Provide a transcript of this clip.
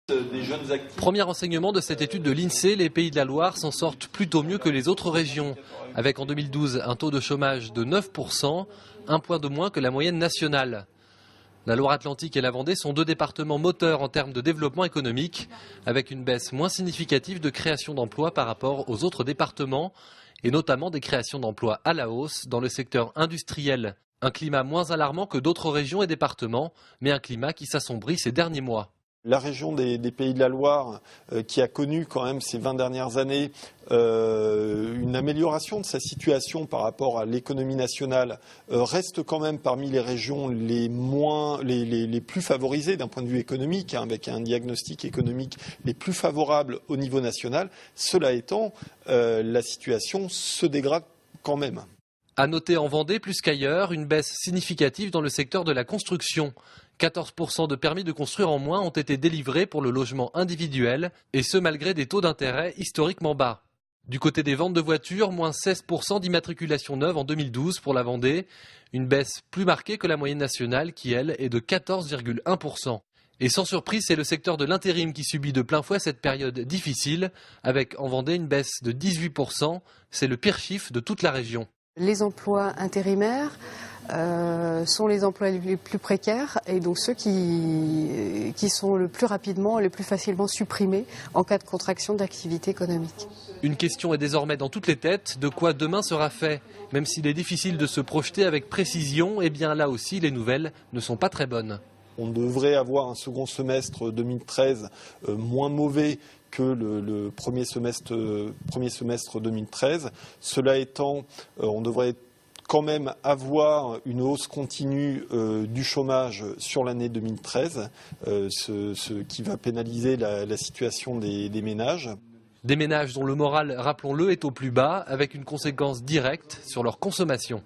Des jeunes actifs. Premier enseignement de cette étude de l'INSEE, les Pays de la Loire s'en sortent plutôt mieux que les autres régions, avec en 2012 un taux de chômage de 9%, un point de moins que la moyenne nationale. La Loire-Atlantique et la Vendée sont deux départements moteurs en termes de développement économique, avec une baisse moins significative de création d'emplois par rapport aux autres départements, et notamment des créations d'emplois à la hausse dans le secteur industriel. Un climat moins alarmant que d'autres régions et départements, mais un climat qui s'assombrit ces derniers mois. La région des Pays de la Loire, qui a connu quand même ces 20 dernières années une amélioration de sa situation par rapport à l'économie nationale, reste quand même parmi les régions les plus favorisées d'un point de vue économique, avec un diagnostic économique les plus favorables au niveau national. Cela étant, la situation se dégrade quand même. À noter en Vendée, plus qu'ailleurs, une baisse significative dans le secteur de la construction. 14% de permis de construire en moins ont été délivrés pour le logement individuel, et ce malgré des taux d'intérêt historiquement bas. Du côté des ventes de voitures, moins 16% d'immatriculations neuves en 2012 pour la Vendée, une baisse plus marquée que la moyenne nationale qui, elle, est de 14,1%. Et sans surprise, c'est le secteur de l'intérim qui subit de plein fouet cette période difficile, avec en Vendée une baisse de 18%, c'est le pire chiffre de toute la région. Les emplois intérimaires sont les emplois les plus précaires et donc ceux qui sont le plus rapidement, le plus facilement supprimés en cas de contraction d'activité économique. Une question est désormais dans toutes les têtes, de quoi demain sera fait. Même s'il est difficile de se projeter avec précision, eh bien là aussi les nouvelles ne sont pas très bonnes. On devrait avoir un second semestre 2013 moins mauvais que le premier semestre 2013. Cela étant, on devrait quand même avoir une hausse continue du chômage sur l'année 2013, ce qui va pénaliser la situation des ménages. Des ménages dont le moral, rappelons-le, est au plus bas, avec une conséquence directe sur leur consommation.